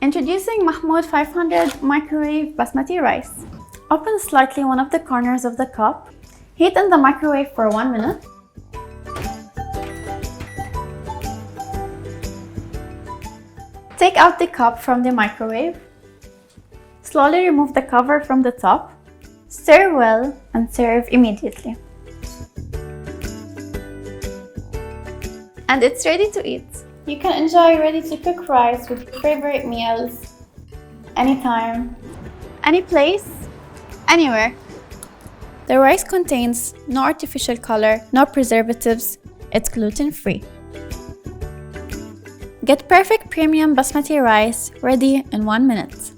Introducing Mahmood 500 microwave basmati rice. Open slightly one of the corners of the cup. Heat in the microwave for 1 minute. Take out the cup from the microwave. Slowly remove the cover from the top. Stir well and serve immediately. And it's ready to eat. You can enjoy ready-to-cook rice with your favorite meals anytime, any place, anywhere. The rice contains no artificial color, no preservatives. It's gluten-free. Get perfect premium basmati rice ready in 1 minute.